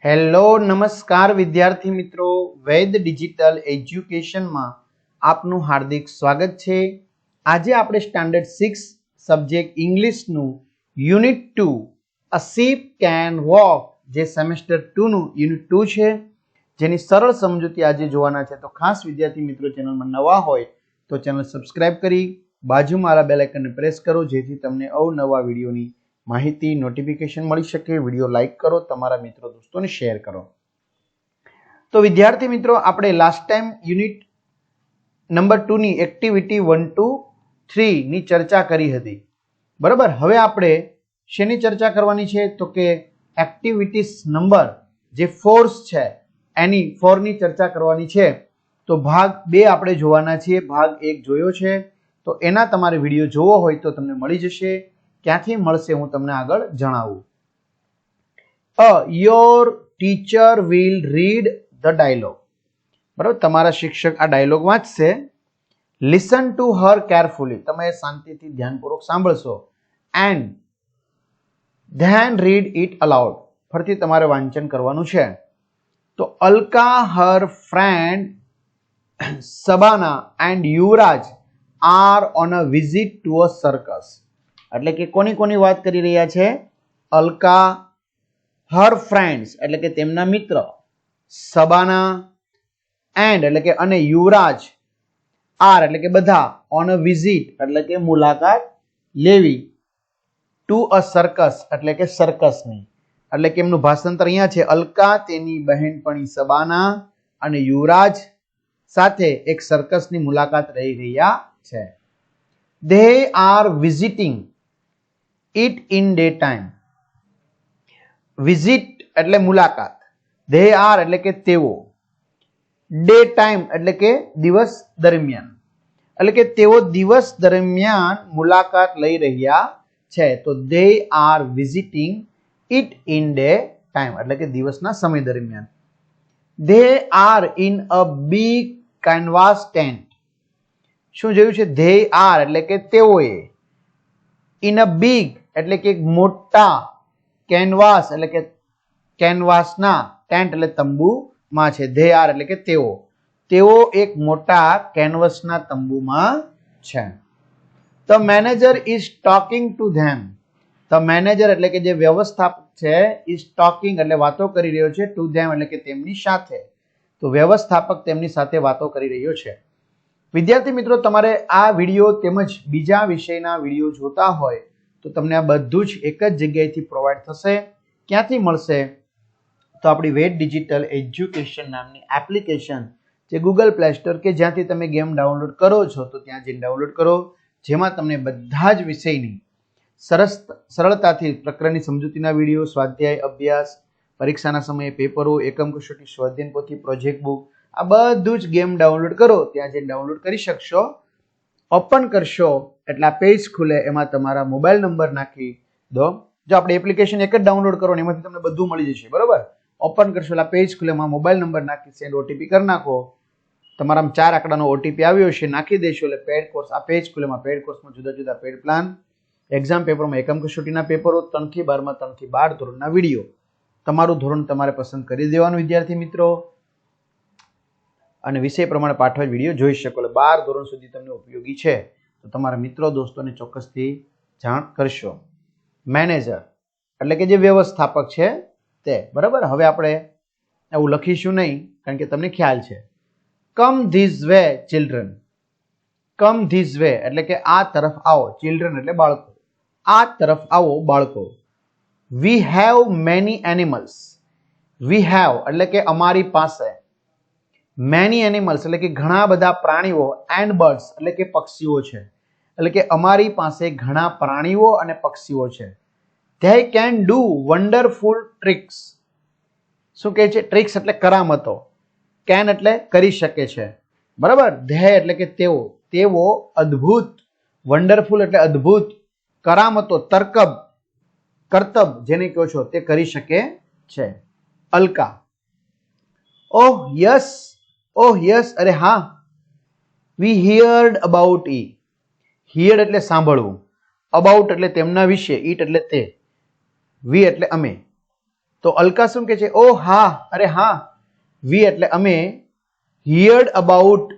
Hello નમસ્કાર વિદ્યાર્થી મિત્રો, વૈદ ડિજિટલ એજ્યુકેશનમાં આપનું હાર્દિક સ્વાગત છે। આજે આપણે સ્ટાન્ડર્ડ 6 સબ્જેક્ટ ઇંગ્લિશનું unit 2 a sheep can walk જે સેમેસ્ટર 2 નું યુનિટ 2 છે, જેની સરળ સમજૂતી આજે જોવાના છે। તો ખાસ વિદ્યાર્થી મિત્રો ચેનલમાં નવા હોય તો ચેનલ સબસ્ક્રાઇબ કરી બાજુમાં આવેલા બેલ આઇકનને પ્રેસ કરો, જેથી તમને અવનવા વિડીયોની માહિતી નોટિફિકેશન મળી શકે। વિડીયો લાઈક કરો, તમારા મિત્રો દોસ્તોને શેર કરો। તો વિદ્યાર્થી મિત્રો, આપણે લાસ્ટ ટાઈમ યુનિટ નંબર 2 ની એક્ટિવિટી 1 2 3 ની ચર્ચા કરી હતી, બરાબર। હવે આપણે શેની ચર્ચા કરવાની છે તો કે એક્ટિવિટીઝ નંબર જે 4 છે એની 4 ની ચર્ચા કરવાની છે। તો ભાગ 2 આપણે જોવાના છીએ, ભાગ 1 જોયો છે તો એના તમારે વિડીયો જોવો હોય તો તમને મળી જશે। ક્યાંથી મળશે હું તમને આગળ જણાવું। Your teacher will read the dialogue, બરાબર, તમારા શિક્ષક આ ડાયલોગ વાંચશે। લિસન ટુ હર કેરફુલી, તમે શાંતિથી ધ્યાનપૂર્વક સાંભળશો। And then read it allowed, ફરીથી તમારે વાંચન કરવાનું છે। તો Alka, her friend Sabana and Yuvraj are on a visit to a circus, એટલે કે કોની કોની વાત કરી રહ્યા છે? અલકા, હર ફ્રેન્ડ્સ એટલે કે તેમના મિત્ર, સબાના એન્ડ એટલે કે અને યુવરાજ, આર એટલે કે બધા, ઓન અ વિઝિટ એટલે કે મુલાકાત લેવી, ટુ અ સર્કસ એટલે કે સર્કસની, એટલે કે એમનું ભાષાંતર અહીંયા છે। અલકા તેની બહેનપણી સબાના અને યુવરાજ સાથે એક સર્કસની મુલાકાત લઈ રહ્યા છે। They are visiting it in daytime. Visit એટલે મુલાકાત, they are એટલે કે તેઓ, daytime એટલે કે દિવસ દરમિયાન, એટલે કે તેઓ દિવસ દરમિયાન મુલાકાત લઈ રહ્યા છે। તો they are visiting it in daytime એટલે કે દિવસના સમય દરમિયાન। They are in a big canvas tent. શું જોયું છે? they are એટલે કે તેઓએ, in a big એટલે કે મોટા, કેનવાસ એટલે કે કેનવાસના, ટેન્ટ એટલે તંબુમાં છે। they are એટલે કે તેઓ એક મોટા કેનવાસના તંબુમાં છે। The manager is talking to them. The manager એટલે કે જે વ્યવસ્થાપક છે, is talking એટલે વાતો કરી રહ્યો છે, to them એટલે કે તેમની સાથે। તો વ્યવસ્થાપક તેમની સાથે વાતો કરી રહ્યો છે। વિદ્યાર્થી મિત્રો, તમારે આ વિડીયો તેમજ બીજા વિષયના વિડીયો જોતા હોય તો તમને આ બધું જ એક જ જગ્યાએથી પ્રોવાઈડ થશે। ક્યાંથી મળશે? તો આપણી વેદ ડિજિટલ એજ્યુકેશન નામની એપ્લિકેશન, જે ગૂગલ પ્લે સ્ટોર કે જ્યાંથી તમે ગેમ ડાઉનલોડ કરો છો તો ત્યાં જઈને ડાઉનલોડ કરો, જેમાં તમને બધા જ વિષયની સરળતાથી પ્રકરણની સમજૂતીના વિડીયો, સ્વાધ્યાય, અભ્યાસ, પરીક્ષાના સમયે પેપરો, એકમ કસોટી, સ્વાધ્યાય પોથી, પ્રોજેક્ટ બુક, આ બધું જ ગેમ ડાઉનલોડ કરો ત્યાં જઈને ડાઉનલોડ કરી શકશો। ઓપન કરશો એટલે આ પેજ ખુલે, એમાં તમારા મોબાઈલ નંબર નાખી દો। જો આપણે એપ્લિકેશન એક જ ડાઉનલોડ કરો ને એમાંથી તમને બધું મળી જશે, બરોબર। ઓપન કરશો એટલે આ પેજ ખુલે, એમાં મોબાઈલ નંબર નાખી સેન્ડ ઓટીપી કરી નાખો, તમારા 4 આંકડાનો ઓટીપી આવ્યો છે, નાખી દેશો એટલે પેડ કોર્સ આ પેજ ખુલે। એમાં પેડ કોર્સમાં જુદા જુદા પેડ પ્લાન, એક્ઝામ પેપરમાં એકમ કસોટીના પેપરો, 3 થી 12 માં 3 થી 12 ધોરણના વિડીયો, તમારું ધોરણ તમારે પસંદ કરી દેવાનું વિદ્યાર્થી મિત્રો, અને વિષય પ્રમાણે પાઠવા વિડીયો જોઈ શકો। એટલે 12 ધોરણ સુધી તમને ઉપયોગી છે, તો તમારા મિત્રો દોસ્તોને ચોક્કસથી જાણ કરશો। મેનેજર એટલે કે જે વ્યવસ્થાપક છે તે, બરાબર। હવે આપણે એવું લખીશું નહીં કારણ કે તમને ખ્યાલ છે। Come this way children, come this way એટલે કે આ તરફ આવો, ચિલ્ડ્રન એટલે બાળકો, આ તરફ આવો બાળકો। We have many animals, we have એટલે કે અમારી પાસે, મેની એનિમલ્સ એટલે કે ઘણા બધા પ્રાણીઓ, એન્ડ બર્ડ્સ એટલે કે પક્ષીઓ છે, એટલે કે અમારી પાસે ઘણા પ્રાણીઓ અને પક્ષીઓ છે। They can do wonderful tricks, શું કહે છે? ટ્રિક્સ એટલે કરામતો, કેન એટલે કરી શકે છે, બરાબર। ધે એટલે કે તેઓ અદ્ભુત, વન્ડરફુલ એટલે અદ્ભુત, કરામતો, કરતબ જેને કહો છો તે કરી શકે છે। અલકા, ઓહ યસ, અરે હા। વી હિયર્ડ અબાઉટ ઈ, હિયર્ડ એટલે સાંભળવું, અબાઉટ એટલે તેમના વિશે, ઈટ એટલે તે, વી એટલે અમે। તો તો અલકા શું કે છે? ઓ હા, અરે હા. વી એટલે અમે, હિયર્ડ અબાઉટ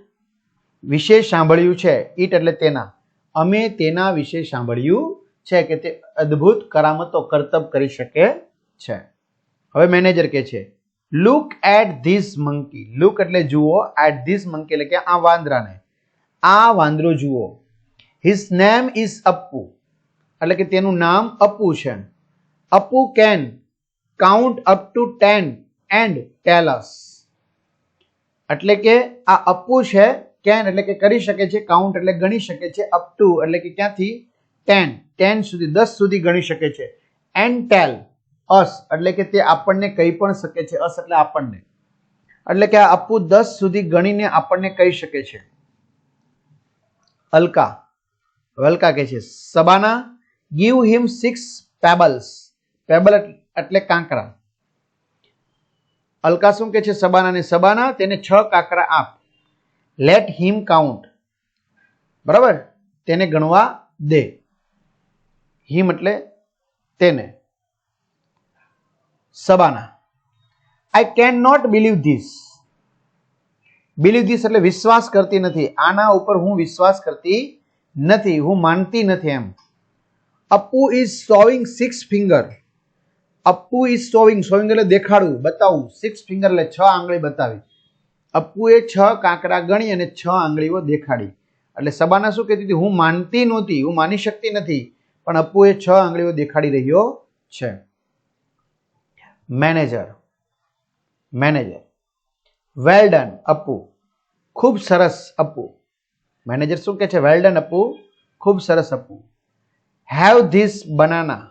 વિશે સાંભળ્યું છે, ઇટ એટલે તેના, અમે તેના વિશે સાંભળ્યું છે કે તે અદ્ભુત કરામતો કરતબ કરી શકે છે. હવે મેનેજર કે છે look at this monkey. Look એટલે જુઓ, એટ ધીસ મંકી એટલે કે આ વાંદરાને, આ વાંદરો જુઓ. હિઝ નેમ ઇઝ અપ્પુ એટલે કે તેનું નામ અપ્પુ છે. Appu can count up to 10 and tell us. એટલે કે આ અપ્પુ છે, કેન એટલે કે કરી શકે છે, કાઉન્ટ એટલે ગણી શકે છે, અપ ટુ એટલે કે ક્યાંથી 10 સુધી, 10 સુધી ગણી શકે છે. એન્ડ ટેલ અસ એટલે કે તે આપણને કહી પણ શકે છે. અસ એટલે આપણને, એટલે કે આ અપ્પુ 10 સુધી ગણીને આપણને કહી શકે છે. અલકા, અલકા કહે છે સબાના ગીવ હિમ 6 પેબલ્સ. પેબલ એટલે કાંકરા. અલકા શું કે છે સબાનાને? સબાના તેને 6 કાંકરા આપ. લેટ હિમ કાઉન્ટ, બરાબર, તેને ગણવા દે. હિમ એટલે તેને. Shabana I can not believe this. Believe this એટલે વિશ્વાસ કરતી નથી, આના ઉપર હું વિશ્વાસ કરતી નથી, હું માનતી નથી એમ. Appu is showing 6 finger. Appu is showing, showing એટલે દેખાડવું, બતાવવું. 6 ફિંગર એટલે 6 આંગળી બતાવી. અપ્પુએ 6 કાંકરા ગણી અને 6 આંગળીઓ દેખાડી. એટલે સબાના શું કહેતી હતી? હું માનતી નહોતી, હું માની શકતી નથી, પણ અપ્પુએ 6 આંગળીઓ દેખાડી રહ્યો છે. Manager, manager well done Appu, ખૂબ સરસ અપ્પુ. મેનેજર શું કહે છે? વેલ ડન અપ્પુ, ખૂબ સરસ અપ્પુ. Have this banana.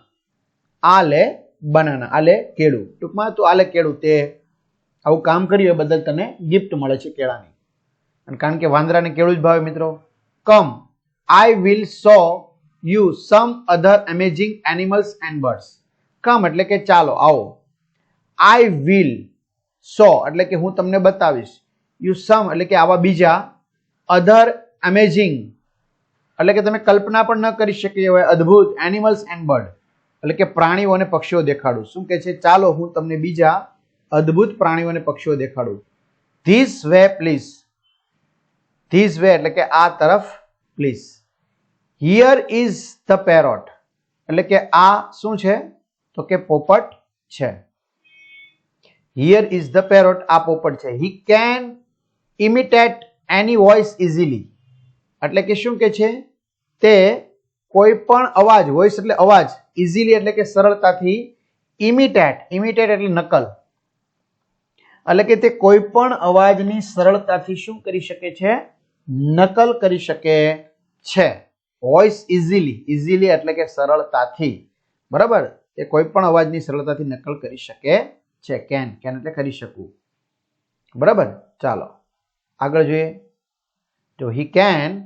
આ લે બનાના, આ લે કેળું. ટૂંકમાં તું આ લે કેળું, તે આવું કામ કર્યું એ બદલ તને ગિફ્ટ મળે છે કેળાની. અને કારણ કે વાંદરાને કેળું જ ભાવે મિત્રો. Come I will show you some other amazing animals and birds. Come એટલે કે ચાલો, આવો. આઈ વિલ શો એટલે કે હું તમને બતાવીશ. યુ સમ એટલે કે આવા બીજા, અધર અમેઝિંગ એટલે કે તમે કલ્પના પણ ન કરી શકે એવા અદ્ભુત, એનિમલ્સ એન્ડ બર્ડ એટલે કે પ્રાણીઓ અને પક્ષીઓ દેખાડું. શું કે છે? ચાલો હું તમને બીજા અદ્ભુત પ્રાણીઓ અને પક્ષીઓ દેખાડું. This way please. This way એટલે કે આ તરફ please. Here is the parrot એટલે કે આ શું છે? તો કે પોપટ છે. હિયર ઇઝ ધ પેરોટ, આ પોપટ છે. He can imitate any voice easily એટલે કે શું કે છે? તે કોઈ પણ અવાજ, વોઇસ એટલે અવાજ, ઇઝીલી એટલે કે સરળતાથી, ઇમિટેટ, ઇમિટેટ એટલે નકલ, એટલે કે તે કોઈ પણ અવાજની સરળતાથી શું કરી શકે છે? નકલ કરી શકે છે. વોઇસ ઇઝીલી, ઇઝીલી એટલે કે સરળતાથી, બરાબર, તે કોઈ પણ અવાજની સરળતાથી નકલ કરી શકે છે. કેન, કેન એટલે કરી શકવું, બરાબર. ચાલો આગળ જોઈએ. તો he can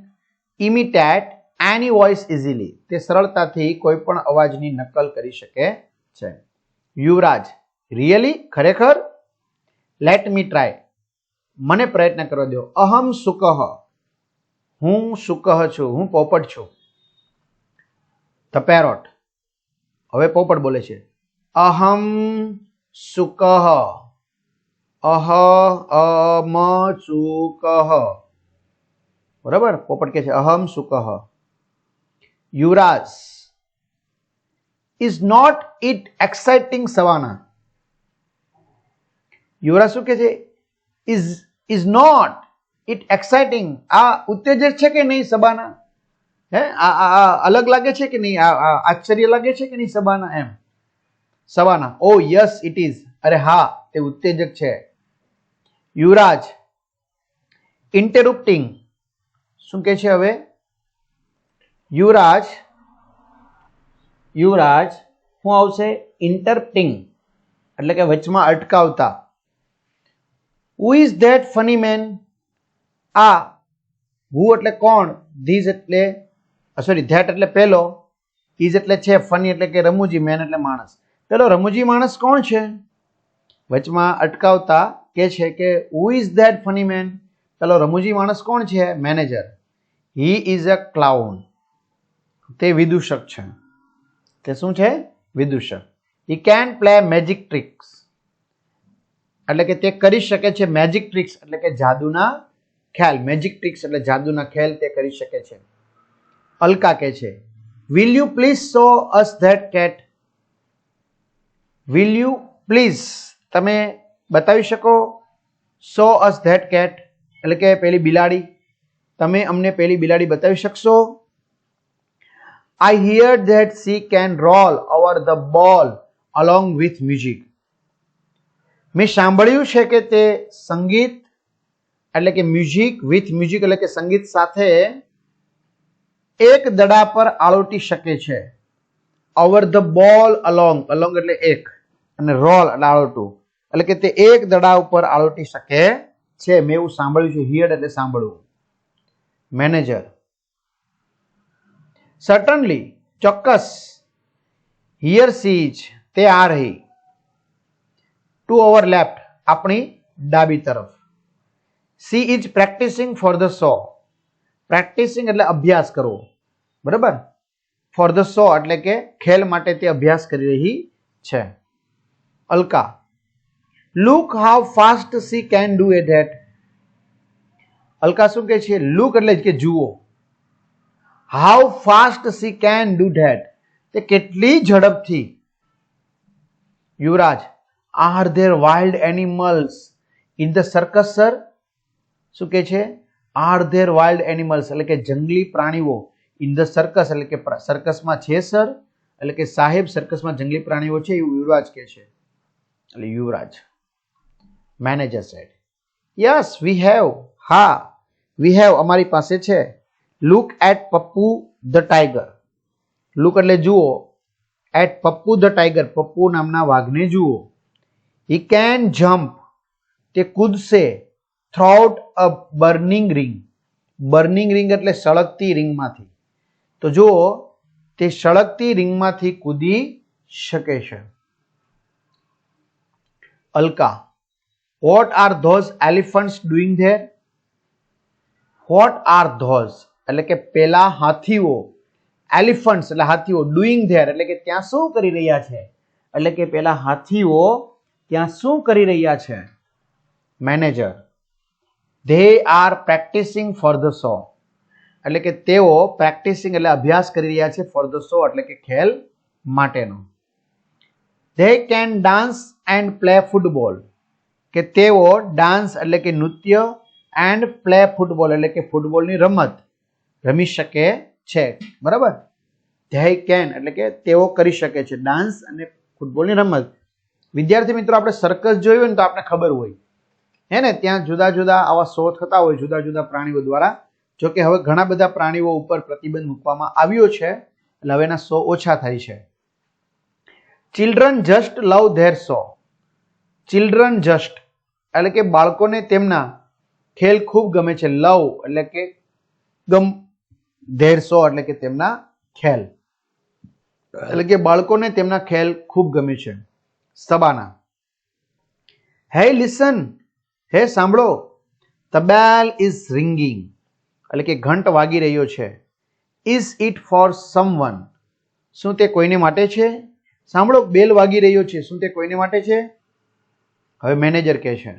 imitate any voice easily, તે સરળતાથી કોઈ પણ અવાજની નકલ કરી શકે છે. યુવરાજ રિયલી, ખરેખર. લેટ મી ટ્રાય, મને પ્રયત્ન કરવા દો. અહમ સુકહ, હું સુકહ છું, હું પોપટ છું. ધ પેરોટ, હવે પોપટ બોલે છે અહમ સુકહ. અમ સુકહ, બરાબર. પોપટ કે છે અહમ સુકહ. યુવરાજ ઇઝ નોટ ઇટ એક્સાઇટિંગ સવાના. યુવરાજ શું કે છે? ઇઝ નોટ ઇટ એક્સાઇટિંગ, આ ઉત્તેજક છે કે નહીં સબાના? હે, આ અલગ લાગે છે કે નહીં? આ આશ્ચર્ય લાગે છે કે નહીં સબાના? એમ. Sabana oh yes it is, અરે હા તે ઉત્તેજક છે. યુવરાજ ઇન્ટરપ્ટિંગ, શું કે છે હવે? યુવરાજ, યુવરાજ શું આવશે? ઇન્ટરપ્ટિંગ એટલે કે વચમાં અટકાવતા. Who is that funny man? આ હુ એટલે કોણ, ધીસ એટલે સોરી ધેટ એટલે પેલો, ઇઝ એટલે છે, ફની એટલે કે રમૂજી, મેન એટલે માણસ. પેલો રમૂજી માણસ કોણ છે? વચમાં અટકાવતા કે છે કે who is that funny man? પેલો રમૂજી માણસ કોણ છે? Manager. He is a clown, તે વિદૂષક છે. તે શું છે? વિદૂષક. he can play magic tricks એટલે કે તે કરી શકે છે મેજિક ટ્રિક્સ એટલે કે જાદુના ખ્યાલ. મેજિક ટ્રિક્સ એટલે જાદુના ખ્યાલ તે કરી શકે છે. અલકા કહે છે will you please show us that cat? will you please તમે બતાવી શકો show us that cat એટલે કે પેલી બિલાડી, તમે અમને પેલી બિલાડી બતાવી શકશો? I hear that she can roll over the ball along with music. મેં સાંભળ્યું છે કે તે સંગીત એટલે કે મ્યુઝિક વિથ મ્યુઝિક એટલે કે સંગીત સાથે એક દડા પર આળોટી શકે છે. Over the ball along, along એટલે એક અને રોલ એટલે આળોટું એટલે કે તે એક દડા ઉપર આળોટી શકે છે. મેં એવું સાંભળ્યું છે. હિયર એટલે સાંભળવું. મેનેજર સર્ટનલી ચોક્કસ. હિયર સી ઇઝ તે આ રહી. ટુ ઓવર લેફ્ટ આપણી ડાબી તરફ. She is practising for the show. Practising એટલે અભ્યાસ કરવો, બરાબર. ફોર ધ શો એટલે કે ખેલ માટે તે અભ્યાસ કરી રહી છે. Alka look how fast she can do it that. Alka શું કહે છે? લુક એટલે કે જુઓ. How fast she can do that તે કેટલી ઝડપથી. Yuvraj are there wild animals in the circus sir. શું કહે છે? આર ધેર વાઇલ્ડ એનિમલ્સ એટલે કે જંગલી પ્રાણીઓ ઇન ધ સર્કસ એટલે કે સર્કસમાં છે સર. એટલે કે સાહેબ સર્કસમાં જંગલી પ્રાણીઓ છે એવું યુવરાજ કહે છે. એટલે Yuvraj. Manager said yes we have. હા વી હેવ અમારી પાસે છે. Look at Pappu the tiger. Look એટલે જુઓ. At Pappu the tiger Pappu નામના વાઘને જુઓ. હી કેન જમ્પ તે કૂદશે through a burning ring. Burning ring એટલે સળગતી રિંગમાંથી. તો જુઓ તે સળગતી રિંગમાંથી કૂદી શકે છે. Alka what are those elephants doing there. What are those એટલે કે પેલા હાથીઓ. એલિફન્ટ્સ એટલે હાથીઓ. ડુઈંગ ધેર એટલે કે ત્યાં શું કરી રહ્યા છે. એટલે કે પેલા હાથીઓ ત્યાં શું કરી રહ્યા છે. Manager they are practising for the show એટલે કે તેઓ પ્રેક્ટિસિંગ એટલે અભ્યાસ કરી રહ્યા છે. ફોર ધ શો એટલે કે ખેલ માટેનો. They can dance and play football કે તેઓ ડાન્સ એટલે કે નૃત્ય એન્ડ પ્લે ફૂટબોલ એટલે કે ફૂટબોલની રમત રમી શકે છે, બરાબર. ધે કેન એટલે કે તેઓ કરી શકે છે ડાન્સ અને ફૂટબોલની રમત. વિદ્યાર્થી મિત્રો આપણે સર્કસ જોયું ને તો આપણે ખબર હોય હે ને, ત્યાં જુદા જુદા આવા શો થતા હોય જુદા જુદા પ્રાણીઓ દ્વારા. જોકે હવે ઘણા બધા પ્રાણીઓ ઉપર પ્રતિબંધ મૂકવામાં આવ્યો છે એટલે હવે એના શો ઓછા થાય છે. Children just love there show. Children just એટલે કે બાળકોને તેમના ખેલ ખૂબ ગમે છે. લવ એટલે કે ધેર શો એટલે કે તેમના ખેલ એટલે કે બાળકોને તેમના ખેલ ખૂબ ગમે છે. સબાના હે લિસન હે સાંભળો. ધ બેલ ઇઝ રિંગિંગ એટલે કે ઘંટ વાગી રહ્યો છે. ઇઝ ઇટ ફોર સમવન શું તે કોઈને માટે છે. સાંભળો બેલ વાગી રહ્યો છે, શું તે કોઈને માટે છે. હવે મેનેજર કહે છે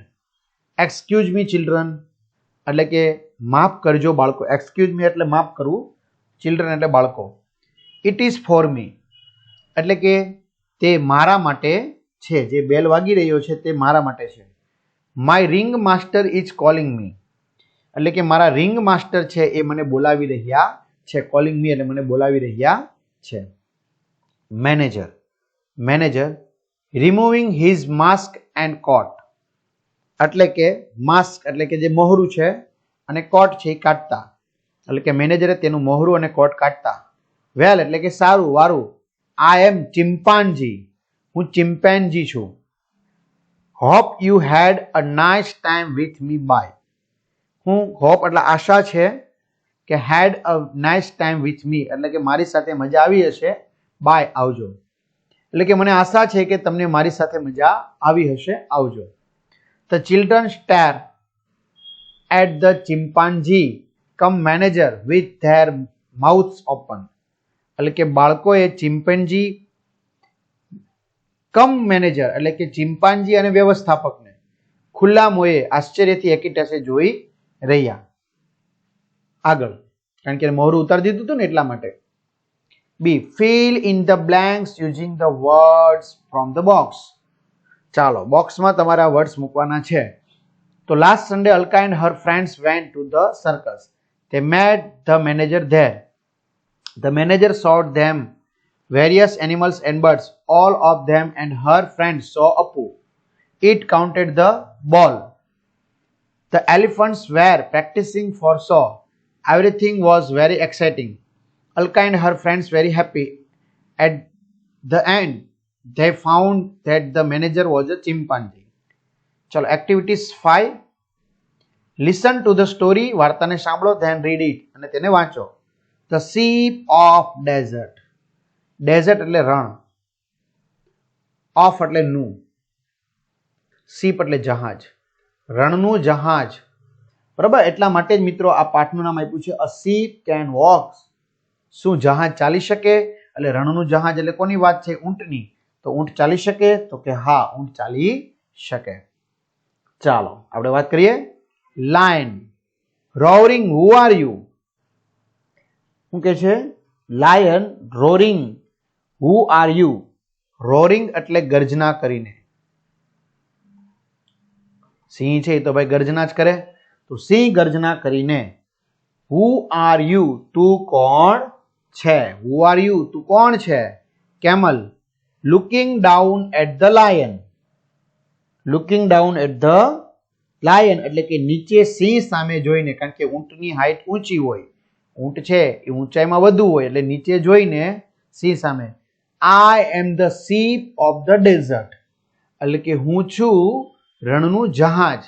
એક્સક્યુઝ મી ચિલ્ડ્રન એટલે કે માફ કરજો બાળકો. એક્સક્યુઝ મી એટલે માફ કરવું, ચિલ્ડ્રન એટલે બાળકો. ઇટ ઇઝ ફોર મી એટલે કે તે મારા માટે છે. જે બેલ વાગી રહ્યો છે તે મારા માટે છે. My ring master is calling me એટલે કે મારા રિંગ માસ્ટર છે એ મને બોલાવી રહ્યા છે. કોલિંગ મી એટલે મને બોલાવી રહ્યા છે. Manager manager removing his mask and coat એટલે કે માસ્ક એટલે કે જે મોહરું છે અને કોટ છે એ કાઢતા એટલે કે મેનેજરે તેનું મોહરું અને કોટ કાઢતા. વેલ એટલે કે સારું વારું. આઈ એમ ચિમ્પાન્જી હું ચિમ્પેન્જી છું. Hope you had a nice time with me bye. હું હોપ એટલે આશા છે કે had a nice time with me એટલે કે મારી સાથે મજા આવી હશે. બાય આવજો એટલે કે મને આશા છે કે તમને મારી સાથે મજા આવી હશે, આવજો. The children stare at the chimpanzee cum manager with their mouths open એટલે કે બાળકોએ ચિમ્પેન્જી કમ મેનેજર એટલે કે ચિમ્પાન્જી અને વ્યવસ્થાપકને ખુલ્લા મોએ આશ્ચર્યથી એકીટસે જોઈ રહ્યા. આગળ, કારણ કે મોરું ઉતારી દીધું હતું ને એટલા માટે. બી, fill in the blanks using the words from the box. ચાલો બોક્સમાં તમારા વર્ડ્સ મૂકવાના છે. તો last Sunday Alka and her friends went to the circus. They met the manager there. The manager showed them various animals and birds. All of them and her friends saw Appu. It counted the ball. The elephants were practicing for show. Everything was very exciting. Alka and her friends very happy. At the end, they found that the manager was a chimpanzee. ચલો activities 5. Listen to the story, વાર્તાને સાંભળો, then read it અને તેને વાંચો. The ship of desert. Desert એટલે રણ, of એટલે નું, શીપ એટલે જહાજ, રણનું જહાજ. બરાબર, એટલા માટે જ મિત્રો આ પાઠનું નામ આપ્યું છે અ શીપ કેન વોક. શું જહાજ ચાલી શકે? એટલે રણનું જહાજ એટલે કોની વાત છે? ઊંટની. તો ઊંટ ચાલી શકે? તો કે હા, ઊંટ ચાલી શકે. ચાલો આપણે વાત કરીએ. Lion. Roaring, who are you? શું કે છે? Lion roaring, who are you? Roaring એટલે ગર્જના કરીને. સિંહ છે તો ભાઈ ગર્જના જ કરે, તો સિંહ ગર્જના કરીને. Who are you? તું કોણ છે? Who are you? તું કોણ છે? Camel. Looking down at the lion. Looking down at the lion એટલે કે નીચે સિંહ સામે જોઈને, કારણ કે ઊંટની હાઈટ ઊંચી હોય, ઊંટ છે એ ઊંચાઈમાં વધુ હોય એટલે નીચે જોઈને સિંહ સામે. I am the ship of the desert એટલે કે હું છું રણનું જહાજ.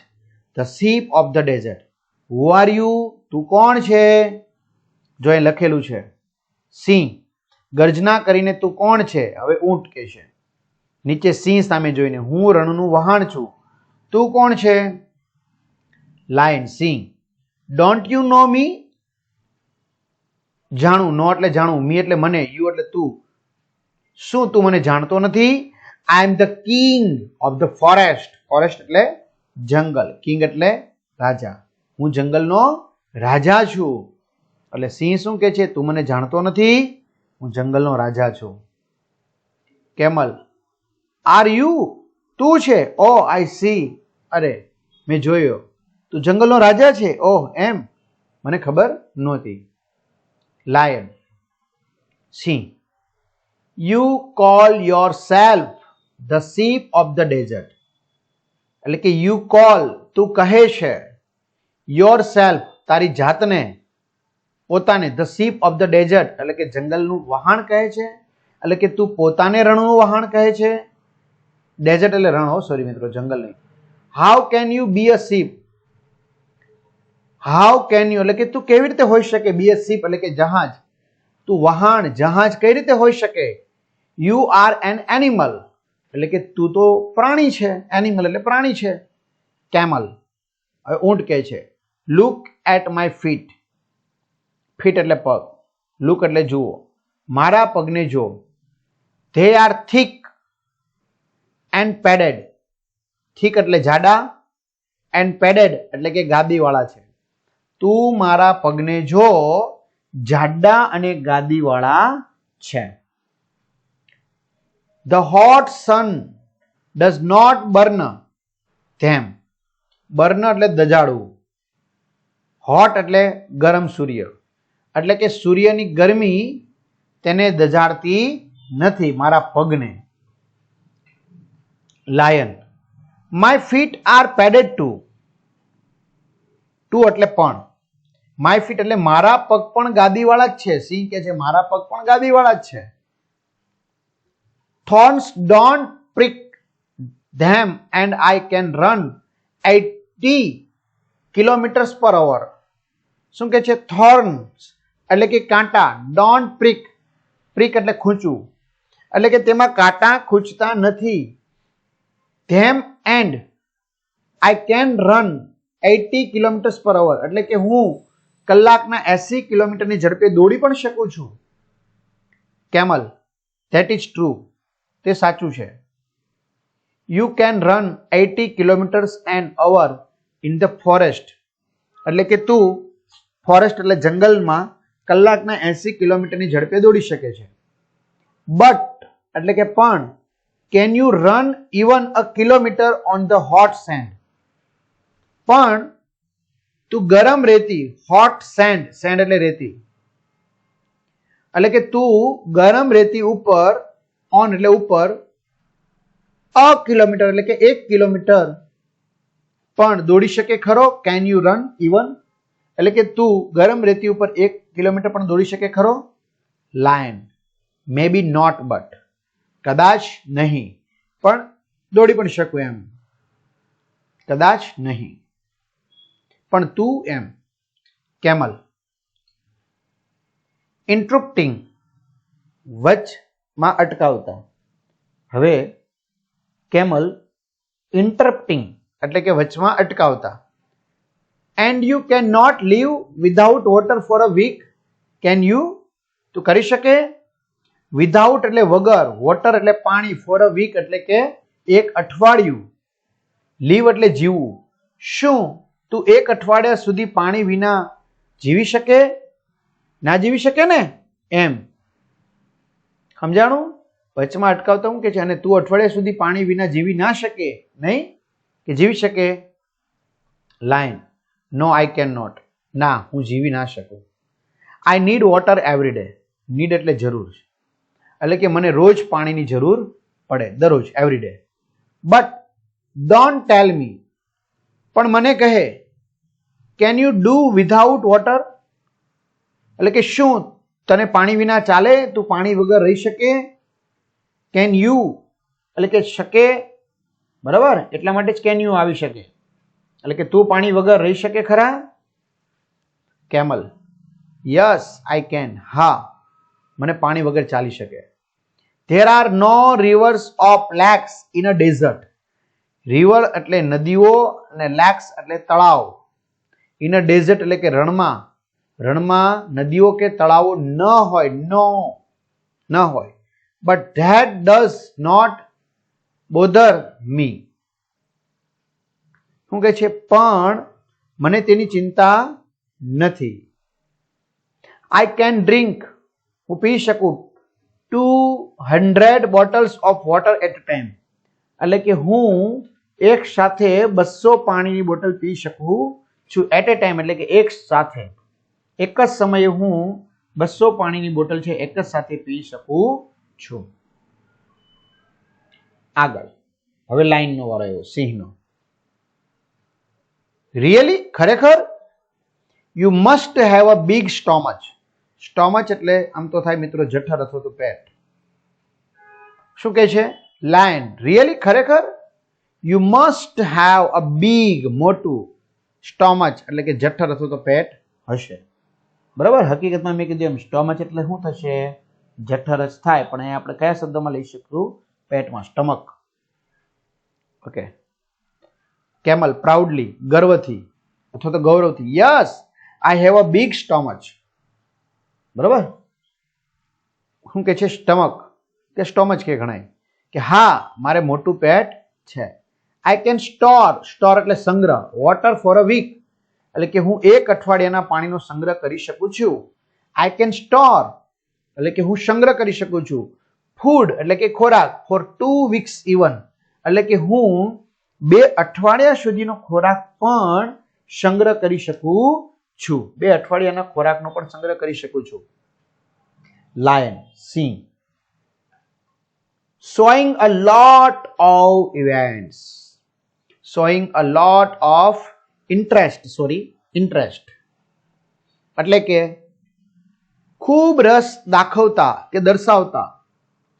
The ship of the desert. Who are you? તું કોણ છે? જો અહીં લખેલું છે સિંહ ગર્જના કરીને તું કોણ છે? હવે ઊંટ કે છે નીચે સિંહ સામે જોઈને, હું રણનું વહાણ છું, તું કોણ છે? લાયન સિંહ. Don't you know me? જાણું, નો એટલે જાણવું, મી એટલે મને, યુ એટલે તું. શું તું મને જાણતો નથી? I am the king of the forest. Forest એટલે જંગલ, કિંગ એટલે રાજા. હું જંગલનો રાજા છું. એટલે સિંહ શું કે છે? તું મને જાણતો નથી, હું જંગલનો રાજા છું. કેમલ. R you? તું છે? ઓહ આઈ સી. અરે મેં જોયો, તું જંગલનો રાજા છે? ઓહ એમ, મને ખબર નહોતી. લાયન સિંહ. You call yourself the ship of the desert એટલે કે યુ કોલ તું કહે છે, યોર સેલ્ફ તારી જાતને, પોતાને, the ship of the desert એટલે કે જંગલનું વહાણ કહે છે, એટલે કે તું પોતાને રણનું વહાણ કહે છે. ડેઝર્ટ એટલે રણ, હો સોરી મિત્રો, જંગલ નહીં. How can you be a ship? How can you એટલે કે તું કેવી રીતે હોઈ શકે? બી અ શીપ એટલે કે જહાજ, તું વહાણ જહાજ કઈ રીતે હોઈ શકે? યુ આર એન એનિમલ એટલે કે તું તો પ્રાણી છે, એનિમલ એટલે પ્રાણી છે. કેમલ. હવે ઊંટ કહે છે look at my feet. Feet એટલે પગ, લુક એટલે જુઓ, મારા પગને જો. They are thick and padded. Thick એટલે જાડા, એન્ડ પેડેડ એટલે કે ગાદીવાળા છે. તું મારા પગને જો, જાડા અને ગાદીવાળા છે. The hot sun does not burn them. Burn એટલે દજાડવું, હોટ એટલે ગરમ સૂર્ય, એટલે કે સૂર્યની ગરમી તેને દજાડતી નથી મારા પગને. Lion. My feet are padded too. Too એટલે પણ, માય ફીટ એટલે મારા પગ પણ ગાદીવાળા જ છે. સિંહ કે છે મારા પગ પણ ગાદીવાળા જ છે. Thorns don't prick them and I can run 80 kilometers per hour. શું કે છે? Thorns એટલે કે કાંટા, don't prick, prick એટલે ખૂંચવું, એટલે કે તેમાં કાંટા ખૂંચતા નથી. Them and I can run 80 kilometers per hour એટલે કે હું કલાકના 80 કિલોમીટરની ઝડપે દોડી પણ શકું છું. Camel. That is true. તે સાચું છે. You can run 80 kilometres an hour in the forest, એટલે કે તું ફોરેસ્ટ એટલે જંગલમાં કલાકના 80 કિલોમીટરની ઝડપે દોડી શકે છે. બટ એટલે કે પણ can you run even a kilometre on the hot send, પણ તું ગરમ રેતી, હોટ સેન્ડ, સેન્ડ એટલે રેતી, એટલે કે તું ગરમ રેતી ઉપર, ઓન એટલે ઉપર, અ કિલોમીટર એટલે કે 1 કિલોમીટર પણ દોડી શકે ખરો? કેન યુ રન ઇવન એટલે કે તું ગરમ રેતી ઉપર 1 કિલોમીટર પણ દોડી શકે ખરો? Lion may be not but, કદાચ નહીં પણ દોડી પણ શકું એમ, કદાચ નહીં પણ તું એમ. કેમલ ઇન્ટરપ્ટિંગ, વચમાં અટકાવતા. હવે કેમલ ઇન્ટરપ્ટિંગ એટલે કે વચમાં અટકાવતા. And you can not live without water for a week, can you તું કરી શકે? વિધાઉટ એટલે વગર, વોટર એટલે પાણી, ફોર અ વીક એટલે કે એક અઠવાડિયું, લીવ એટલે જીવવું. શું તું એક અઠવાડિયા સુધી પાણી વિના જીવી શકે? ના જીવી શકે ને એમ. સમજાણું? વચમાં અટકાવતા હું કે છે, અને તું અઠવાડિયા સુધી પાણી વિના જીવી ના શકે, નહીં કે જીવી શકે? Lion no I can not, ના હું જીવી ના શકું. I need water every day, need એટલે જરૂર છે, એટલે કે મને રોજ પાણીની જરૂર પડે, દરરોજ, every day. But don't tell મી, પણ મને કહે, can you do without water, એટલે કે શું તને પાણી વિના ચાલે? તું પાણી વગર રહી શકે? કેન યુ એટલે કે શકે, બરાબર, એટલા માટે જ કેન યુ આવી શકે, એટલે કે તું પાણી વગર રહી શકે ખરા? કેમલ યસ આઈ કેન, હા મને પાણી વગર ચાલી શકે. There are no rivers of lakes in a desert, river એટલે નદીઓ અને લેક્સ એટલે તળાવ, ઇન અ ડેઝર્ટ એટલે કે રણમાં, રણમાં નદીઓ કે તળાવો ન હોય, નો ન હોય. But that does not bother me, શું કહે છે? પણ મને તેની ચિંતા નથી. આઈ કેન ડ્રિંક, હું પી શકું 200 bottles of water at a time, એટલે કે હું એક સાથે 200 પાણીની બોટલ પી શકું છું. એટ એ ટાઈમ એટલે કે એક સાથે, એક જ સમયે હું 200 પાણીની બોટલ છે એક જ સાથે પી શકું છું. આગળ હવે લાઈનનો વારો આવ્યો, સિંહનો. રિયલી, ખરેખર? You must have a big stomach, stomach એટલે આમ તો થાય મિત્રો જઠર અથવા તો પેટ. શું કહે છે? લાયન રિયલી, ખરેખર? You must have a big, મોટું, સ્ટોમચ એટલે કે જઠર અથવા તો પેટ હશે. બરાબર, હકીકતમાં મેં કીધું એમ સ્ટોમચ એટલે શું થશે? જઠર જ થાય, પણ અહીંયા આપણે કયા શબ્દમાં લઈ શકીશું? પેટમાં, સ્ટમક. ઓકે. કેમલ પ્રાઉડલી, ગર્વથી અથવા તો ગૌરવથી. Yes I have a big stomach, બરાબર. શું કે છે? સ્ટમક કે સ્ટોમચ કે ગણાય કે હા મારે મોટું પેટ છે. આઈ કેન સ્ટોર, સ્ટોર એટલે સંગ્રહ, વોટર ફોર અ વીક એટલે કે હું એક અઠવાડિયાના પાણીનો સંગ્રહ કરી શકું છું. આઈ કેન સ્ટોર એટલે કે હું સંગ્રહ કરી શકું છું. ફૂડ એટલે કે ખોરાક, ફોર 2 weeks ઇવન એટલે કે હું 2 અઠવાડિયા સુધીનો ખોરાક પણ સંગ્રહ કરી શકું છું. 2 અઠવાડિયાના ખોરાકનો પણ સંગ્રહ કરી શકું છું. Lion, Singh. showing a lot of events, showing a lot of interest એટલે કે ખૂબ રસ દાખવતા કે દર્શાવતા.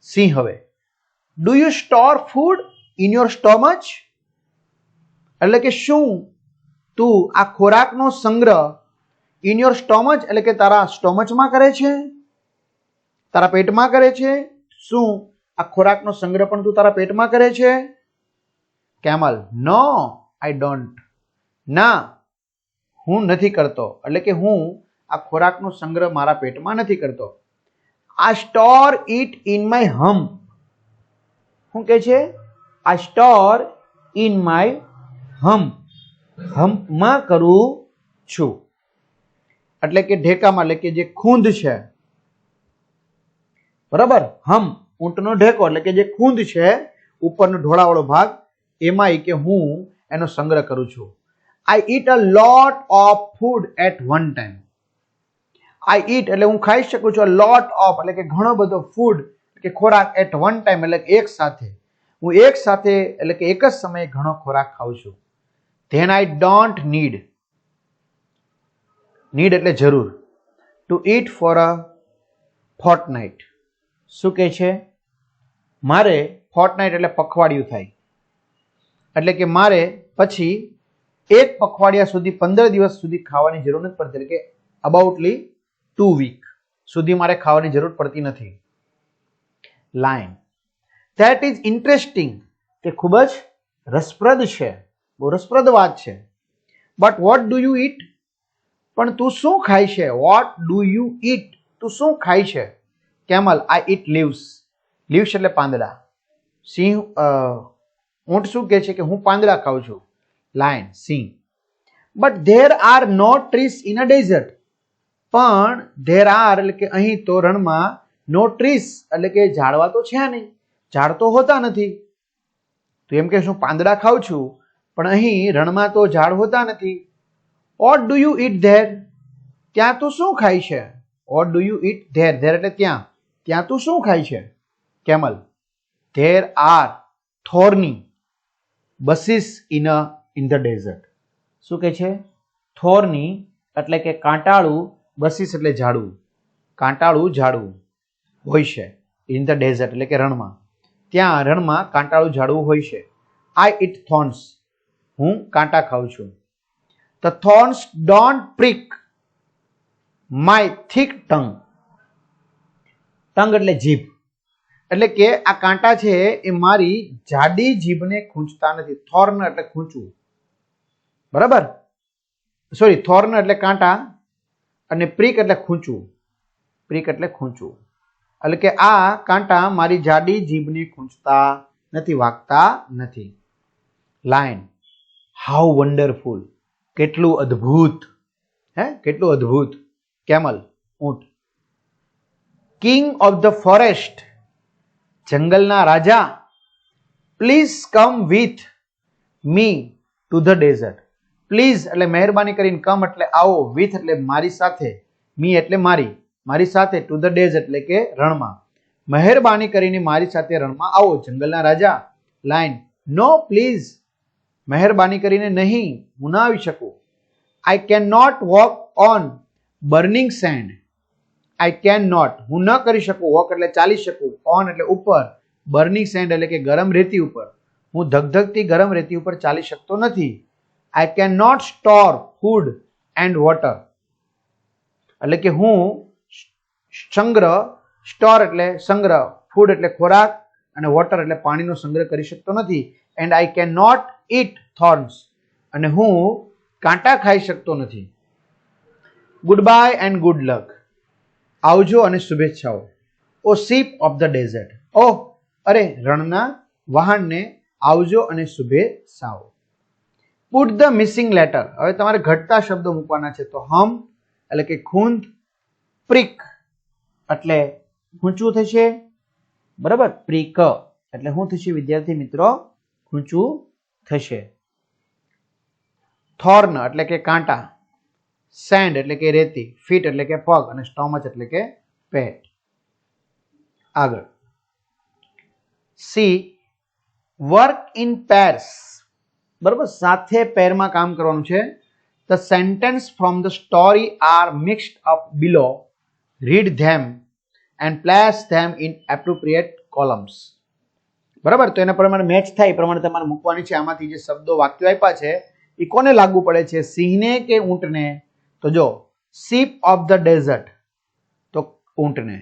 સિંહ હવે do you store food in your stomach એટલે કે શું તું આ ખોરાકનો સંગ્રહ ઇન યોર સ્ટોમચ એટલે કે તારા સ્ટોમચમાં કરે છે, તારા પેટમાં કરે છે? શું આ ખોરાકનો સંગ્રહ પણ તું તારા પેટમાં કરે છે? કેમલ નો આઈ ડોન્ટ, ના હું નથી કરતો, એટલે કે હું આ ખોરાકનો સંગ્રહ મારા પેટમાં નથી કરતો. I store it in my hump, શું કહે છે? I store in my hump. હમ્પમાં કરું છું. એટલે કે ઢેકામાં, એટલે કે જે ખૂંદ છે, બરાબર, હમ્પ ઊંટનો ઢેકો એટલે કે જે ખૂંદ છે ઉપરનો ઢોળાવાળો ભાગ, એમાં કે હું એનો સંગ્રહ કરું છું. I eat a lot of food at one time. I eat એટલે હું ખાઈ શકું છું, a lot of એટલે કે ઘણો બધો, food કે ખોરાક, at one time એટલે કે એક સાથે, હું એક સાથે એટલે કે એક જ સમયે ઘણો ખોરાક ખાઉં છું. Then I don't need એટલે જરૂર, to eat for a fortnight. શું કહે છે? મારે fortnight એટલે પખવાડિયું થાય, એટલે કે મારે પછી એક પખવાડિયા સુધી 15 દિવસ સુધી ખાવાની જરૂર નથી પડતી, એટલે કે અબાઉટલી 2 week સુધી મારે ખાવાની જરૂર પડતી નથી. લાઈન, that is interesting, તે ખૂબ જ રસપ્રદ છે, બહુ રસપ્રદ વાત છે. બટ વોટ ડુ યુ ઈટ, પણ તું શું ખાય છે? વોટ ડુ યુ ઈટ, તું શું ખાય છે? કેમલ, આઈ ઈટ લીવ્સ. લીવ્સ એટલે પાંદડા. સિંહ, ઊંટ શું કહે છે કે હું પાંદડા ખાઉં છું. લાયન, સિંહ. But there are no trees in a desert, પણ ધેર આર એટલે કે અહીં તો રણમાં, નો ટ્રીસ એટલે કે ઝાડવા તો છે નહીં, ઝાડ તો હોતા નથી. તો એમ કે શું પાંદડા ખાઉં છું, પણ અહીં રણમાં તો ઝાડ હોતા નથી. What do you it there, ત્યાં તું શું ખાય છે? What do you it there, there એટલે ત્યાં, ત્યાં તું શું ખાય છે? Camel, there are thorny bushes in the desert. શું કે છે? thorny એટલે કે કાંટાળું, bushes એટલે ઝાડવું, કાંટાળું ઝાડવું હોય છે. in the desert એટલે કે રણમાં, ત્યાં રણમાં કાંટાળું ઝાડવું હોય છે. I eat thorns, હું કાંટા ખાઉં છું. The thorns don't prick my thick tongue. Tongue એટલે જીભ, એટલે કે આ કાંટા છે એ મારી જાડી જીભને ખૂંચતા નથી. થોર્ન એટલે ખૂંચવું, બરાબર, સોરી, થોર્ન એટલે કાંટા અને પ્રિક એટલે ખૂંચવું, પ્રિક એટલે ખૂંચવું, એટલે કે આ કાંટા મારી જાડી જીભને ખૂંચતા નથી, વાગતા નથી. લાયન, હાઉ વન્ડરફુલ, કેટલું અદ્ભુત, હે કેટલું અદ્ભુત. કેમલ, ઊંટ. કિંગ ઓફ ધ ફોરેસ્ટ, જંગલના રાજા. Please come with me to the desert. Please એટલે મહેરબાની કરીને, કમ એટલે આવો, વિથ એટલે મારી સાથે, મી એટલે મારી, મારી સાથે, ટુ ધ ડેઝર્ટ એટલે કે રણમાં, મહેરબાની કરીને મારી સાથે રણમાં આવો, જંગલના રાજા. લાઈન, નો પ્લીઝ, મહેરબાની કરીને નહીં, હું ના આવી શકું. I can not walk on burning sand. I can not, હું ન કરી શકું, વોક એટલે ચાલી શકું, ઓન એટલે ઉપર, બર્નિંગ સેન્ડ એટલે કે ગરમ રેતી ઉપર, હું ધગધગતી ગરમ રેતી ઉપર ચાલી શકતો નથી. I can not store food and water, એટલે કે હું સંગ્રહ, સ્ટોર એટલે સંગ્રહ, ફૂડ એટલે ખોરાક અને વોટર એટલે પાણીનો સંગ્રહ કરી શકતો નથી. And I can not eat thorns, અને હું કાંટા ખાઈ શકતો નથી. Goodbye and good luck, આવજો અને શુભેચ્છાઓ. O ship of the desert, oh અરે રણના વાહનને આવજો અને શુભેચ્છાઓ. પુટ ધ મિસિંગ લેટર, હવે તમારે ઘટતા શબ્દો મૂકવાના છે. તો હમ એટલે કે ખૂંદ, પ્રિક એટલે ખૂંચવું થશે, બરાબર, પ્રિક એટલે શું થશે વિદ્યાર્થી મિત્રો? ખૂંચવું થશે. થોર્ન એટલે કે કાંટા, સેન્ડ એટલે કે રેતી, ફીટ એટલે કે પગ, અને સ્ટોમચ એટલે કે પેટ. આગળ, સી વર્ક ઇન પેર્સ, બરાબર, સાથે પેરમાં કામ કરવાનું છે. The sentences from the story are mixed up below, read them and place them in appropriate columns. બરાબર, તો એના પ્રમાણે મેચ થાય એ પ્રમાણે તમારે મૂકવાની છે. આમાંથી જે શબ્દો વાક્યો આપ્યા છે એ કોને લાગુ પડે છે, સિંહને કે ઊંટને? તો જો, શીપ ઓફ ધ ડેઝર્ટ તો ઊંટને.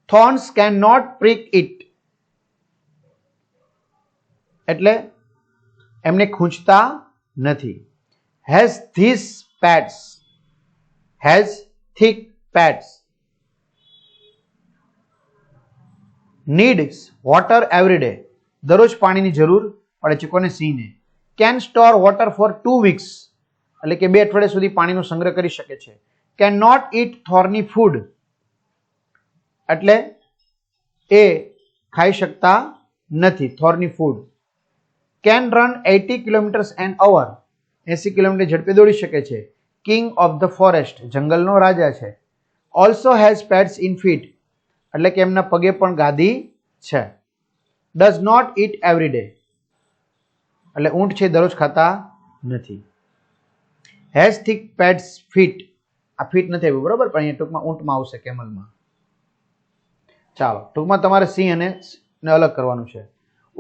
Thorns can not prick it એટલે એમને ખૂંચતા નથી. Has this pads, has thick pads, needs water every day, દરરોજ પાણીની જરૂર પડે છે કોને? સિંહને. Can store water for 2 weeks એટલે કે 2 અઠવાડિયા સુધી પાણીનો સંગ્રહ કરી શકે છે. Can not eat thorny food એટલે એ ખાઈ શકતા નથી thorny food. Can run 80 kilometres an hour 80 kilometre ઝડપે દોડી શકે છે. કિંગ ઓફ ધ ફોરેસ્ટ જંગલનો રાજા છે. Also has pads in feet એટલે કે એમના પગે પણ ગાદી છે. Does not eat every day એટલે ઊંટ છે દરરોજ ખાતા નથી. હેઝ થીક પેટ્સ ફીટ આ ફીટ નથી આવ્યું બરોબર, પણ અહીંયા ટૂંકમાં ઊંટમાં આવશે કેમલમાં. ચાલો ટૂંકમાં તમારે સિંહ અને ને અલગ કરવાનું છે.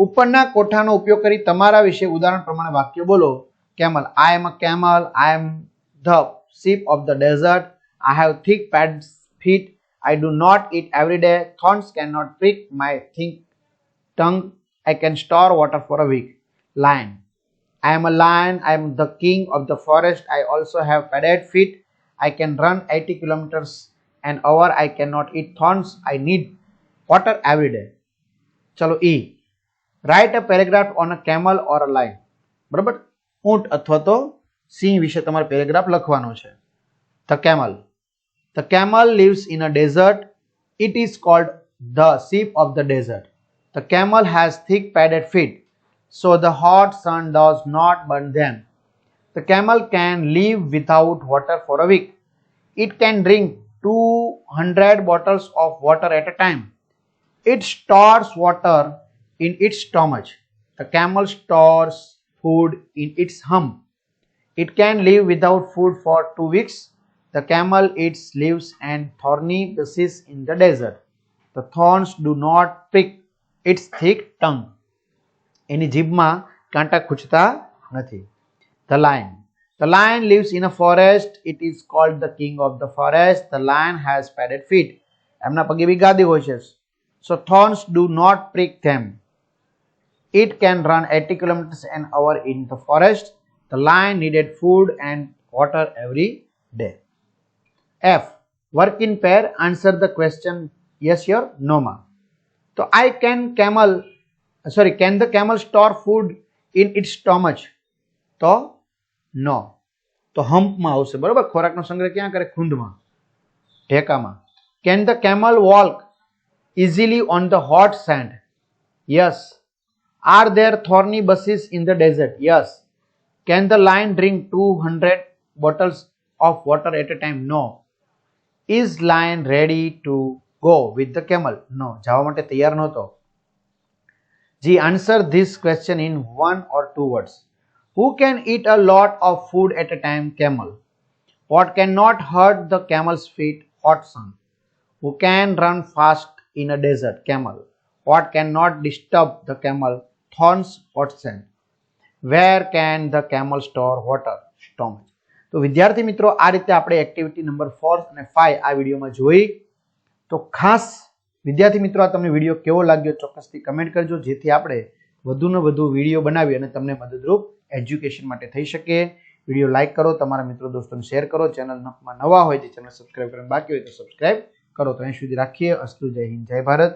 ઉપરના કોઠાનો ઉપયોગ કરી તમારા વિશે ઉદાહરણ પ્રમાણે વાક્ય બોલો. Camel, I am a camel, I am the sheep of the desert, I have thick pads feet, I do not eat every day, thorns cannot prick my thick tongue, I can store water for a week. Lion, I am a lion, I am the king of the forest, I also have padded feet, I can run 80 kilometers an hour, I cannot eat thorns, I need water every day. ચલો E, write a paragraph on a camel or a lion. બરાબર, ઊંટ અથવા તો સિંહ વિશે તમારે paragraph લખવાનો છે. The camel. The camel lives in a desert. It is called the sheep of the desert. The camel has thick padded feet, so the hot sun does not burn them. The camel can live without water for a week. It can drink 200 bottles of water at a time. It stores water in its stomach. The camel stores food in its hump. It can live without food for 2 weeks. The camel eats leaves and thorny bushes in the desert. The thorns do not prick its thick tongue. એની જીભમાં કાંટા ખૂંચતા નથી. The lion. The lion lives in a forest. It is called the king of the forest. The lion has padded feet. એમના પગે બી ગાદી હોય છે. So thorns do not prick them. It can run 80 kilometers an hour in the forest. The lion needed food and water every day. F. Work in pair. Answer the question yes or no ma. So can the camel store food in its stomach? તો no. તો હમ્પમાં આવશે બરોબર. ખોરાકનો સંગ્રહ ક્યાં કરે? ખૂંદમાં, ઢેકામાં. Can the camel walk easily on the hot sand? Yes. Are there thorny bushes in the desert? Yes. Can the lion drink 200 bottles of water at a time? No. Is lion ready to go with the camel? No. જવા માટે તૈયાર નહોતો. G. Answer this question in 1 or 2 words. Who can eat a lot of food at a time? Camel. What cannot hurt the camel's feet? Hot sun. Who can run fast in a desert? Camel. What cannot disturb the camel? Thorns. Hot sand. Where can the camel store water? Stomach. તો વિદ્યાર્થી મિત્રો આ રીતે આપણે activity number 4 અને 5 આ વિડીયોમાં જોઈ. તો ખાસ વિદ્યાર્થી મિત્રો આ તમને વિડીયો કેવો લાગ્યો ચોક્કસથી કમેન્ટ કરજો, જેથી આપણે વધુને વધુ વિડીયો બનાવી અને તમને મદદરૂપ એજ્યુકેશન માટે થઈ શકે. વિડીયો લાઇક કરો, તમારા મિત્રો દોસ્તોને શેર કરો. ચેનલમાં નવા હોય તે ચેનલ સબસ્ક્રાઇબ કરવાનું બાકી હોય તો સબસ્ક્રાઇબ કરો. તો અહીં સુધી રાખીએ. અસ્તુ, જય હિન્દ, જય ભારત.